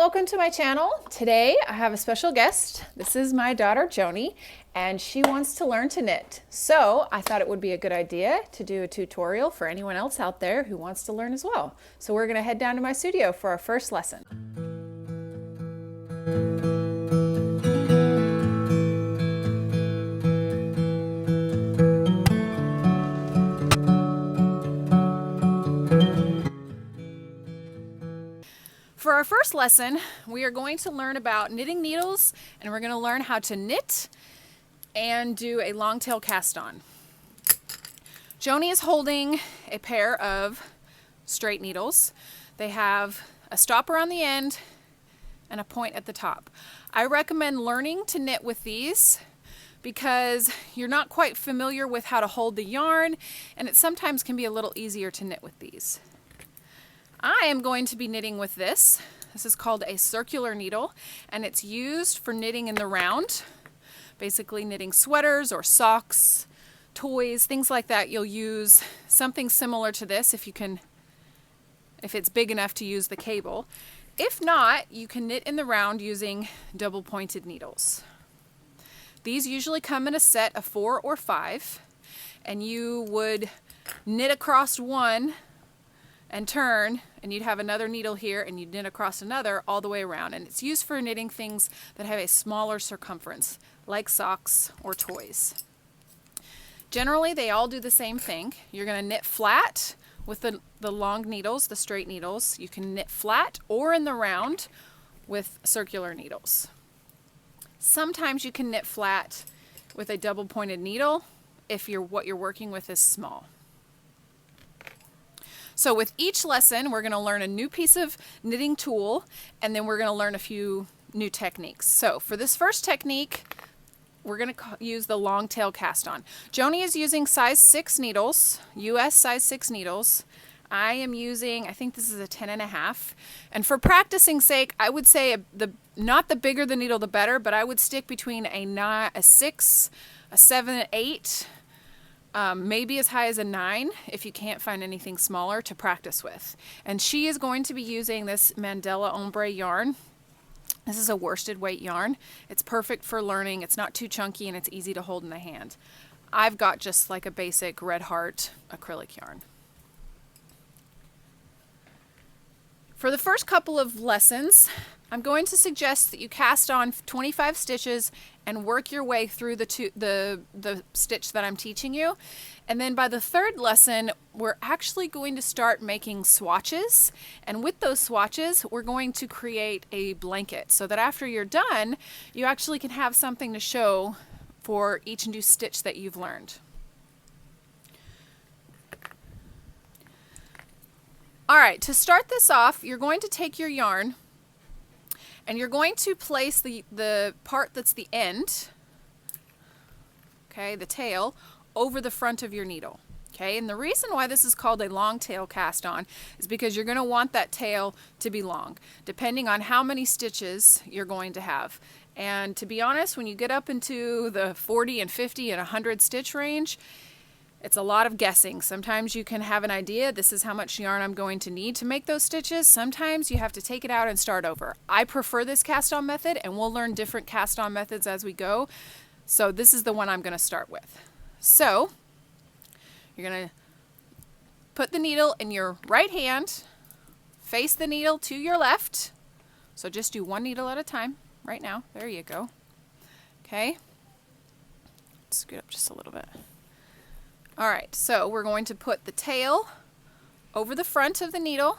welcome to my channel. Today I have a special guest. This is my daughter Joni, and she wants to learn to knit. So I thought it would be a good idea to do a tutorial for anyone else out there who wants to learn as well. So we're going to head down to my studio for our first lesson. For our first lesson, we are going to learn about knitting needles, and we're going to learn how to knit and do a longtail cast on. Joni is holding a pair of straight needles. They have a stopper on the end and a point at the top. I recommend learning to knit with these because you're not quite familiar with how to hold the yarn, and it sometimes can be a little easier to knit with these. I am going to be knitting with this. This is called a circular needle, and it's used for knitting in the round. Basically knitting sweaters or socks, toys, things like that. You'll use something similar to this if it's big enough to use the cable. If not, you can knit in the round using double pointed needles. These usually come in a set of 4 or 5, and you would knit across one and turn, and you'd have another needle here, and you'd knit across another all the way around. And it's used for knitting things that have a smaller circumference, like socks or toys. Generally, they all do the same thing. You're going to knit flat with the long needles, the straight needles. You can knit flat or in the round with circular needles. Sometimes you can knit flat with a double pointed needle if what you're working with is small. So with each lesson, we're going to learn a new piece of knitting tool, and then we're going to learn a few new techniques. So for this first technique, we're going to use the longtail cast on. Joni is using size 6 needles, US size 6 needles. I am using, I think this is a 10.5. And for practicing sake, I would say not the bigger the needle, the better, but I would stick between a 6, a 7, an 8, maybe as high as a 9 if you can't find anything smaller to practice with. And she is going to be using this Mandela Ombre yarn. This is a worsted weight yarn. It's perfect for learning. It's not too chunky, and it's easy to hold in the hand. I've got just like a basic Red Heart acrylic yarn. For the first couple of lessons, I'm going to suggest that you cast on 25 stitches and work your way through the stitch that I'm teaching you. And then by the third lesson, we're actually going to start making swatches. And with those swatches, we're going to create a blanket so that after you're done, you actually can have something to show for each new stitch that you've learned. All right, to start this off, you're going to take your yarn and you're going to place the part that's the end, okay, the tail, over the front of your needle. Okay, and the reason why this is called a long tail cast on is because you're going to want that tail to be long, depending on how many stitches you're going to have. And to be honest, when you get up into the 40 and 50 and 100 stitch range, it's a lot of guessing. Sometimes you can have an idea, this is how much yarn I'm going to need to make those stitches. Sometimes you have to take it out and start over. I prefer this cast on method, and we'll learn different cast on methods as we go. So this is the one I'm going to start with. So you're going to put the needle in your right hand, face the needle to your left. So just do one needle at a time right now. There you go. Okay. Scoot up just a little bit. All right, so we're going to put the tail over the front of the needle,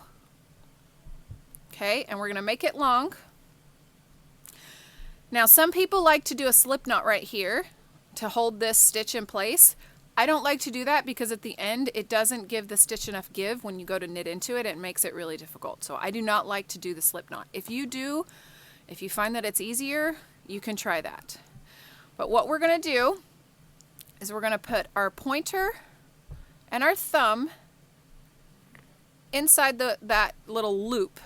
okay, and we're going to make it long. Now, some people like to do a slip knot right here to hold this stitch in place. I don't like to do that because at the end, it doesn't give the stitch enough give when you go to knit into it. It makes it really difficult. So I do not like to do the slip knot. If you find that it's easier, you can try that. But what we're going to do is we're going to put our pointer and our thumb inside that little loop,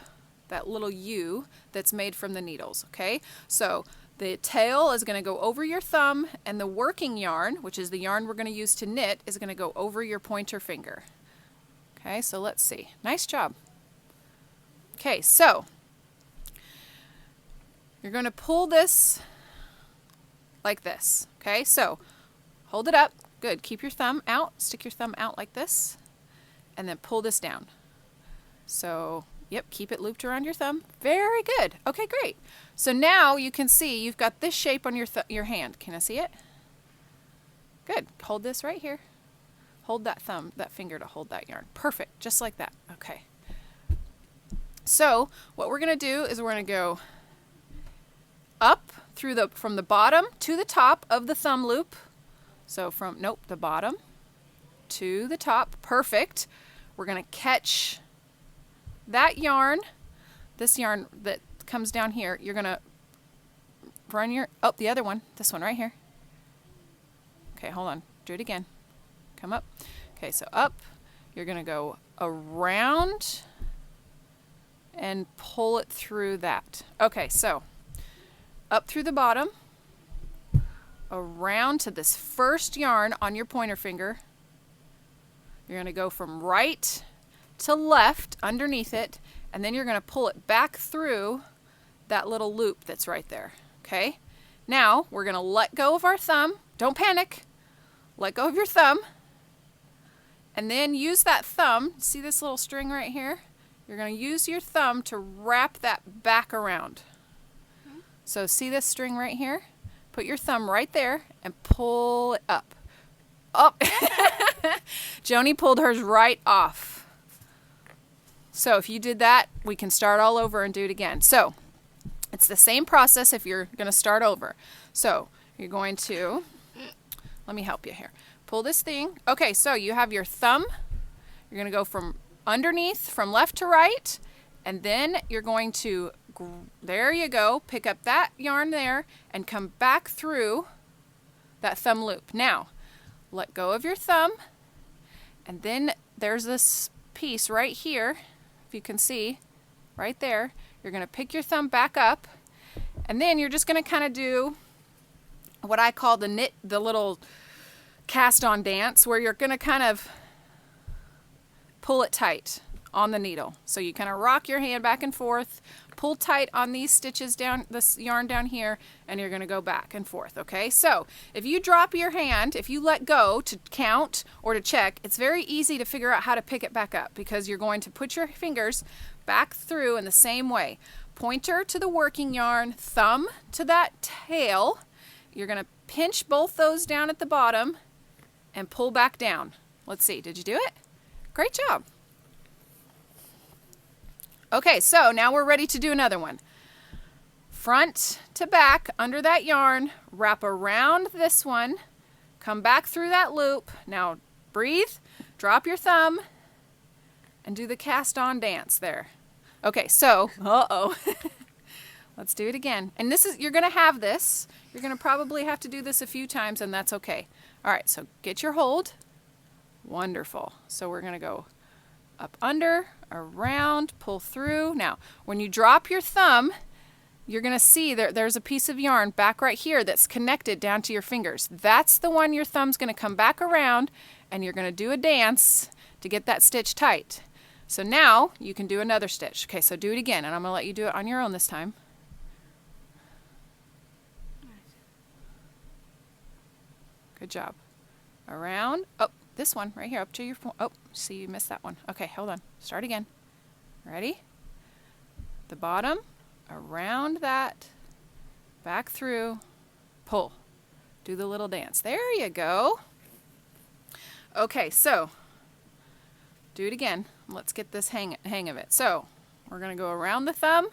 that little U that's made from the needles, okay? So the tail is going to go over your thumb, and the working yarn, which is the yarn we're going to use to knit, is going to go over your pointer finger. Okay, so let's see. Nice job. Okay, so You're going to pull this like this. Okay, so hold it up. Good. Keep your thumb out. Stick your thumb out like this. And then pull this down. So, yep, keep it looped around your thumb. Very good. Okay, great. So now you can see you've got this shape on your hand. Can I see it? Good. Hold this right here. Hold that finger to hold that yarn. Perfect. Just like that. Okay. So what we're going to do is we're going to go up from the bottom to the top of the thumb loop. So from, the bottom to the top. Perfect. We're going to catch that yarn, this yarn that comes down here. You're going to run the other one, this one right here. Okay, hold on. Do it again. Come up. Okay, so up. You're going to go around and pull it through that. Okay, so up through the bottom, around to this first yarn on your pointer finger. You're going to go from right to left underneath it, and then you're going to pull it back through that little loop that's right there. Okay? Now, we're going to let go of our thumb. Don't panic. Let go of your thumb. And then use that thumb. See this little string right here? You're going to use your thumb to wrap that back around. So see this string right here? Put your thumb right there and pull it up. Up. Joni pulled hers right off. So if you did that, we can start all over and do it again. So it's the same process if you're going to start over. So you're going to, let me help you here. Pull this thing. Okay, so you have your thumb. You're going to go from underneath, from left to right, and then you're going to, there you go, pick up that yarn there and come back through that thumb loop. Now, let go of your thumb, and then there's this piece right here, if you can see, right there. You're going to pick your thumb back up, and then you're just going to kind of do what I call the little cast on dance, where you're going to kind of pull it tight on the needle. So you kind of rock your hand back and forth, pull tight on these stitches down, this yarn down here, and you're going to go back and forth, okay? So if you drop your hand, if you let go to count or to check, it's very easy to figure out how to pick it back up, because you're going to put your fingers back through in the same way. Pointer to the working yarn, thumb to that tail. You're going to pinch both those down at the bottom and pull back down. Let's see, did you do it? Great job. Okay, so now we're ready to do another one. Front to back under that yarn, wrap around this one, come back through that loop. Now breathe, drop your thumb, and do the cast on dance there. Okay, so, let's do it again. And this is, you're going to have this. You're going to probably have to do this a few times, and that's okay. All right, so get your hold. Wonderful. So we're going to go up under, around, pull through. Now, when you drop your thumb, you're going to see there's a piece of yarn back right here that's connected down to your fingers. That's the one your thumb's going to come back around, and you're going to do a dance to get that stitch tight. So now you can do another stitch. Okay, so do it again, and I'm going to let you do it on your own this time. Good job. Around. Oh, this one right here up to your, oh, see, you missed that one. Okay, hold on. Start again. Ready? The bottom, around that, back through, pull. Do the little dance. There you go. Okay, so do it again. Let's get this hang of it. So we're going to go around the thumb,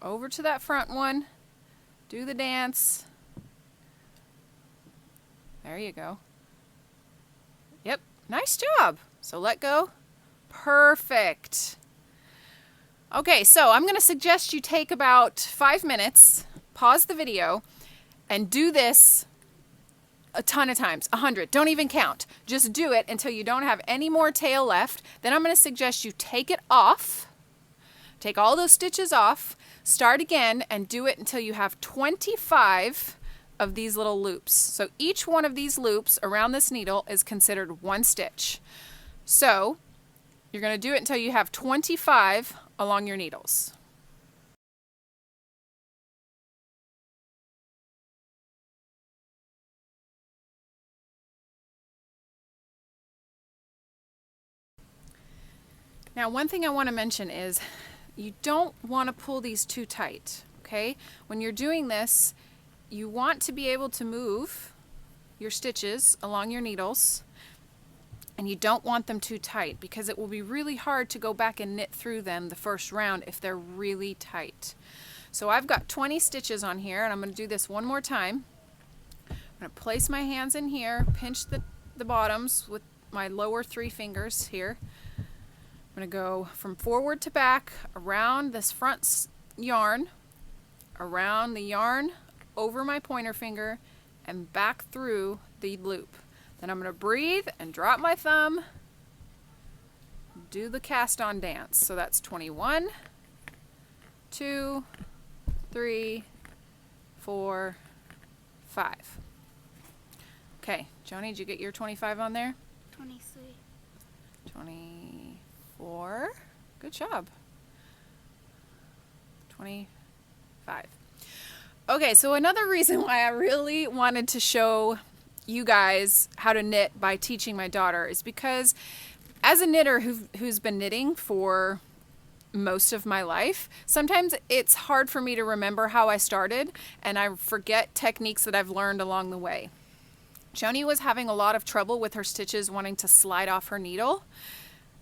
over to that front one, do the dance. There you go. Yep, nice job. So let go. Perfect. Okay, so I'm going to suggest you take about 5 minutes, pause the video, and do this a ton of times, 100. Don't even count. Just do it until you don't have any more tail left. Then I'm going to suggest you take it off. Take all those stitches off, start again, and do it until you have 25 of these little loops. So each one of these loops around this needle is considered one stitch. So you're going to do it until you have 25 along your needles. Now, one thing I want to mention is you don't want to pull these too tight, okay? When you're doing this, you want to be able to move your stitches along your needles, and you don't want them too tight because it will be really hard to go back and knit through them the first round if they're really tight. So I've got 20 stitches on here, and I'm going to do this one more time. I'm going to place my hands in here, pinch the bottoms with my lower 3 fingers here. I'm going to go from forward to back, around this front yarn, around the yarn, over my pointer finger, and back through the loop. Then I'm going to breathe and drop my thumb, do the cast on dance. So that's 21, 2, 3, 4, 5. Okay, Joni, did you get your 25 on there? 23. 24. Good job. 25. Okay, so another reason why I really wanted to show you guys how to knit by teaching my daughter is because as a knitter who's been knitting for most of my life, sometimes it's hard for me to remember how I started, and I forget techniques that I've learned along the way. Joni was having a lot of trouble with her stitches wanting to slide off her needle,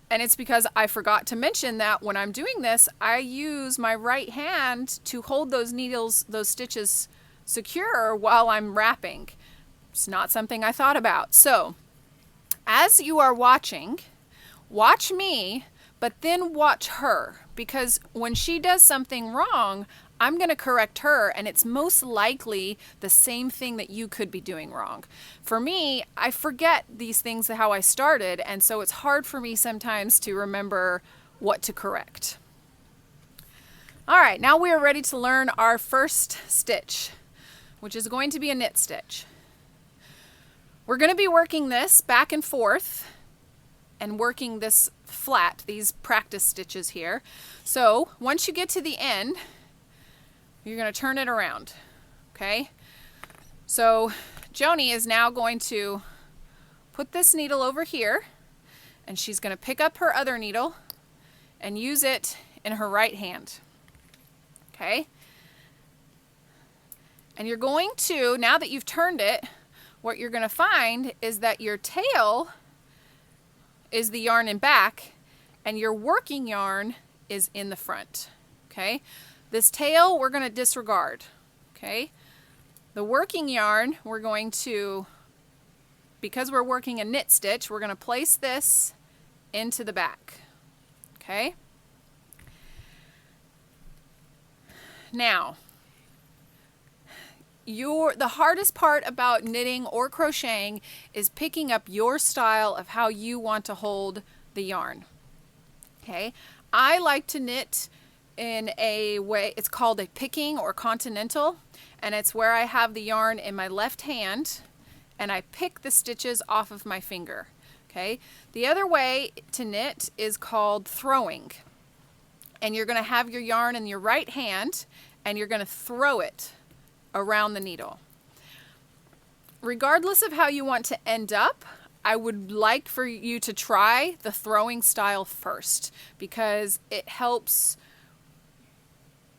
and it's because I forgot to mention that when I'm doing this, I use my right hand to hold those needles, those stitches secure while I'm wrapping. It's not something I thought about. So, as you are watching, watch me, but then watch her, because when she does something wrong, I'm going to correct her, and it's most likely the same thing that you could be doing wrong. For me, I forget these things, how I started, and so it's hard for me sometimes to remember what to correct. All right, now we are ready to learn our first stitch, which is going to be a knit stitch. We're going to be working this back and forth and working this flat, these practice stitches here. So once you get to the end, you're going to turn it around, okay? So Joni is now going to put this needle over here, and she's going to pick up her other needle and use it in her right hand, okay? And you're going to, now that you've turned it, what you're going to find is that your tail is the yarn in back, and your working yarn is in the front, okay? This tail we're going to disregard, okay? The working yarn we're going to, because we're working a knit stitch, we're going to place this into the back, okay? Now, the hardest part about knitting or crocheting is picking up your style of how you want to hold the yarn, okay? I like to knit in a way, it's called a picking or continental, and it's where I have the yarn in my left hand and I pick the stitches off of my finger, okay? The other way to knit is called throwing, and you're going to have your yarn in your right hand and you're going to throw it around the needle. Regardless of how you want to end up, I would like for you to try the throwing style first, because it helps.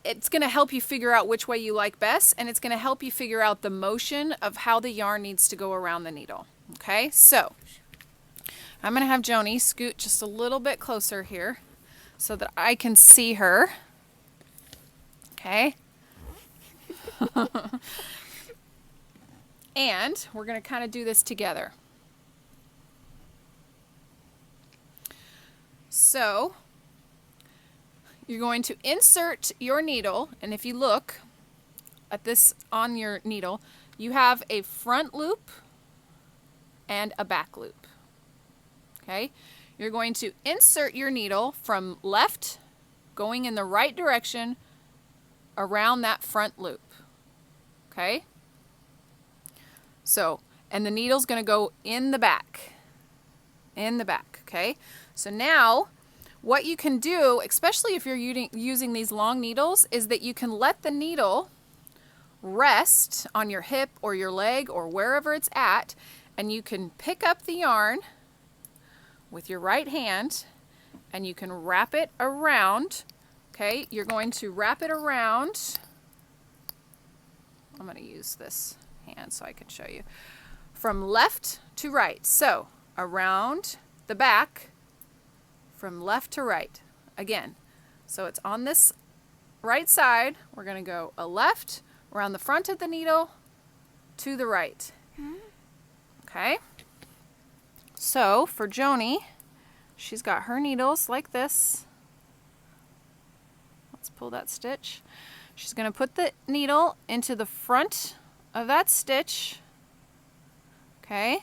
It's going to help you figure out which way you like best, and it's going to help you figure out the motion of how the yarn needs to go around the needle. Okay, so I'm going to have Joni scoot just a little bit closer here so that I can see her. Okay. And we're going to kind of do this together. So you're going to insert your needle, and if you look at this on your needle, you have a front loop and a back loop. Okay? You're going to insert your needle from left, going in the right direction around that front loop. Okay? So, and the needle's going to go in the back. In the back, okay? So now, what you can do, especially if you're using these long needles, is that you can let the needle rest on your hip or your leg or wherever it's at, and you can pick up the yarn with your right hand and you can wrap it around. Okay, you're going to wrap it around. I'm going to use this hand so I can show you. From left to right. So around the back from left to right. Again, so it's on this right side. We're going to go a left around the front of the needle to the right. Okay. So for Joni, she's got her needles like this. Let's pull that stitch. She's going to put the needle into the front of that stitch. Okay.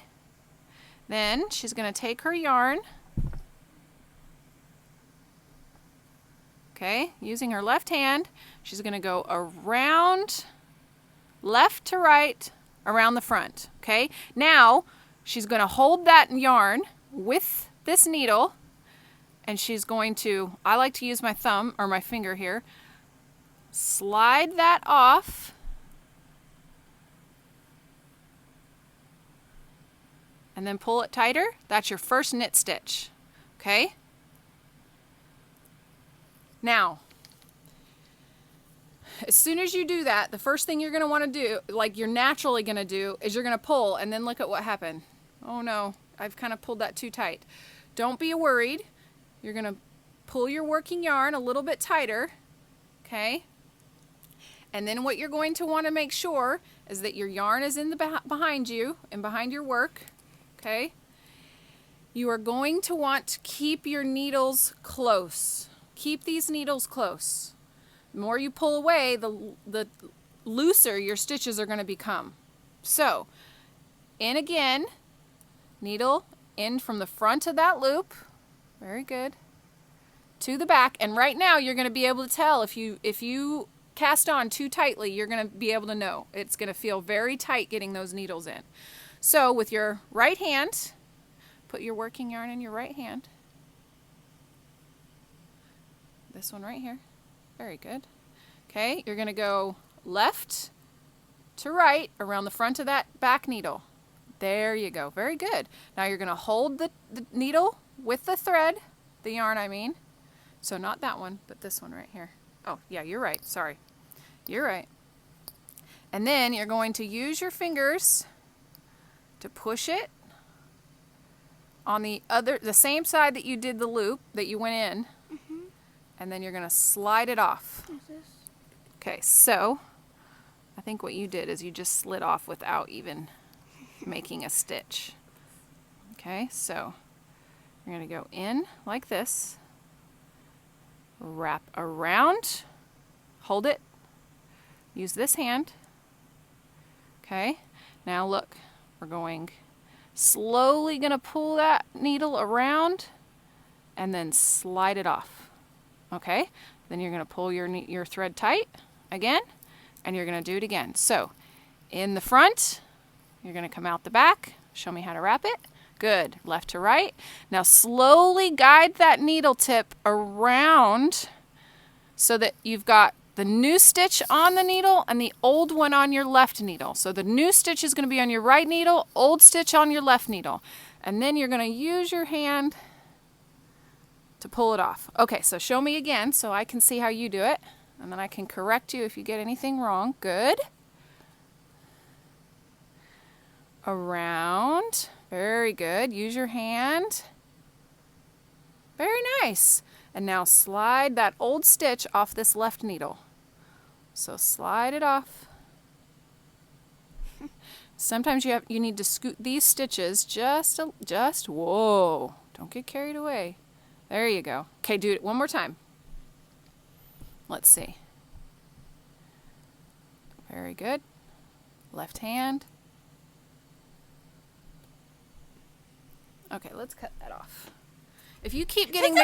Then she's going to take her yarn. Okay, using her left hand, she's going to go around left to right around the front. Okay, now she's going to hold that yarn with this needle, and she's going to, I like to use my thumb or my finger here, slide that off. And then pull it tighter. That's your first knit stitch. Okay? Now, as soon as you do that, the first thing you're going to want to do, like you're naturally going to do, is you're going to pull, and then look at what happened. Oh no, I've kind of pulled that too tight. Don't be worried. You're going to pull your working yarn a little bit tighter. Okay? And then what you're going to want to make sure is that your yarn is in the behind you and behind your work. Okay? You are going to want to keep your needles close. Keep these needles close. The more you pull away, the looser your stitches are going to become. So, in again, needle in from the front of that loop. Very good. To the back, and right now you're going to be able to tell if you cast on too tightly, you're going to be able to know. It's going to feel very tight getting those needles in. So with your right hand, put your working yarn in your right hand. This one right here. Very good. Okay, you're going to go left to right around the front of that back needle. There you go. Very good. Now you're going to hold the needle with the thread, the yarn I mean. So not that one, but this one right here. Oh, yeah, you're right. Sorry. You're right. And then you're going to use your fingers to push it on the same side that you did the loop, that you went in. And then you're going to slide it off. Okay, so I think what you did is you just slid off without even making a stitch. Okay, so you're going to go in like this, wrap around, hold it, use this hand. Okay, now look, we're going slowly going to pull that needle around and then slide it off. Okay, then you're going to pull your thread tight again, and you're going to do it again. So in the front, you're going to come out the back. Show me how to wrap it. Good. Left to right. Now slowly guide that needle tip around so that you've got the new stitch on the needle and the old one on your left needle. So the new stitch is going to be on your right needle, old stitch on your left needle. And then you're going to use your hand to pull it off. Okay, so show me again so I can see how you do it, and then I can correct you if you get anything wrong. Good. Around. Very good. Use your hand. Very nice. And now slide that old stitch off this left needle. So slide it off. Sometimes you need to scoot these stitches just whoa. Don't get carried away. There you go. Okay, do it one more time. Let's see. Very good. Left hand. Okay, let's cut that off. If you keep getting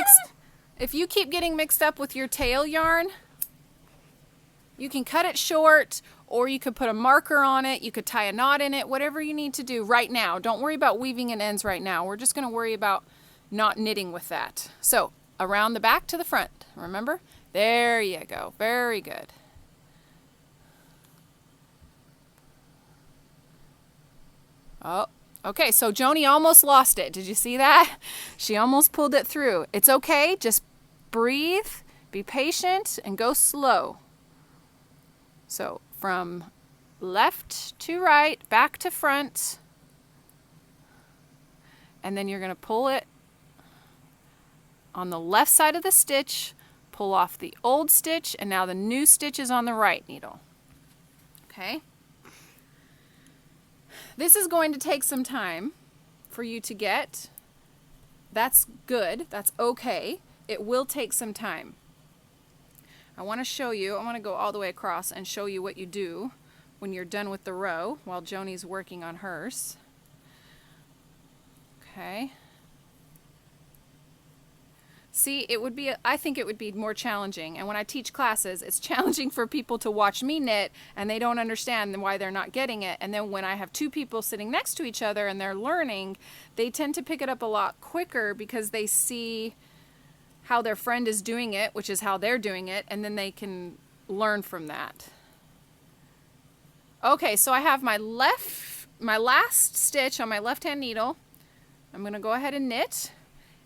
mixed up with your tail yarn, you can cut it short, or you could put a marker on it, you could tie a knot in it, whatever you need to do right now. Don't worry about weaving in ends right now. We're just going to worry about not knitting with that. So around the back to the front, remember? There you go. Very good. Oh, Okay, so Joni almost lost it. Did you see that? She almost pulled it through. It's okay. Just breathe, be patient, and go slow. So from left to right, back to front. And then you're going to pull it on the left side of the stitch, pull off the old stitch, and now the new stitch is on the right needle. Okay? This is going to take some time for you to get. That's good. That's okay. It will take some time. I want to show you, I want to go all the way across and show you what you do when you're done with the row while Joni's working on hers. Okay. See, I think it would be more challenging. And when I teach classes, it's challenging for people to watch me knit and they don't understand why they're not getting it. And then when I have two people sitting next to each other and they're learning, they tend to pick it up a lot quicker because they see how their friend is doing it, which is how they're doing it, and then they can learn from that. Okay, so I have my last stitch on my left-hand needle. I'm going to go ahead and knit.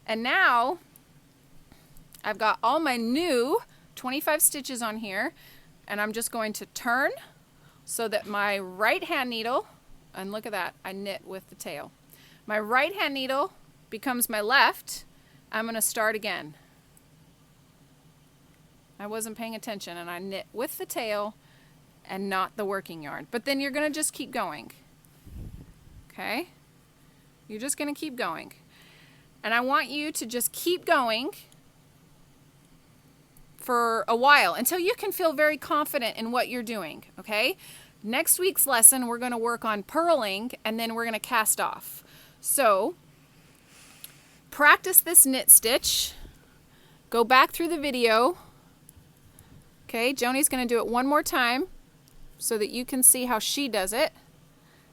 And now I've got all my new 25 stitches on here, and I'm just going to turn so that my right-hand needle, and look at that, I knit with the tail. My right-hand needle becomes my left. I'm going to start again. I wasn't paying attention, and I knit with the tail and not the working yarn. But then you're going to just keep going. Okay? You're just going to keep going. And I want you to just keep going for a while until you can feel very confident in what you're doing, okay? Next week's lesson, we're going to work on purling, and then we're going to cast off. So, practice this knit stitch. Go back through the video. Okay, Joni's going to do it one more time so that you can see how she does it.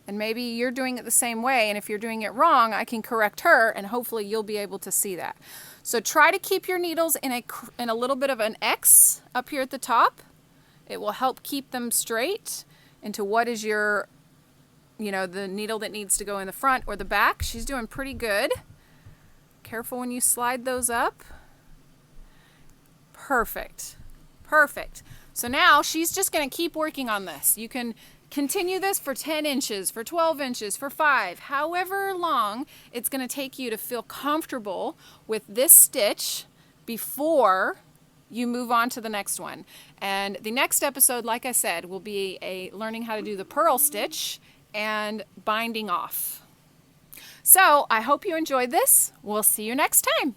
And maybe you're doing it the same way, and if you're doing it wrong, I can correct her, and hopefully you'll be able to see that. So try to keep your needles in a little bit of an X up here at the top. It will help keep them straight into what is your, the needle that needs to go in the front or the back. She's doing pretty good. Careful when you slide those up. Perfect. Perfect. So now she's just going to keep working on this. You can continue this for 10 inches, for 12 inches, for 5, however long it's going to take you to feel comfortable with this stitch before you move on to the next one. And the next episode, like I said, will be learning how to do the purl stitch and binding off. So I hope you enjoyed this. We'll see you next time.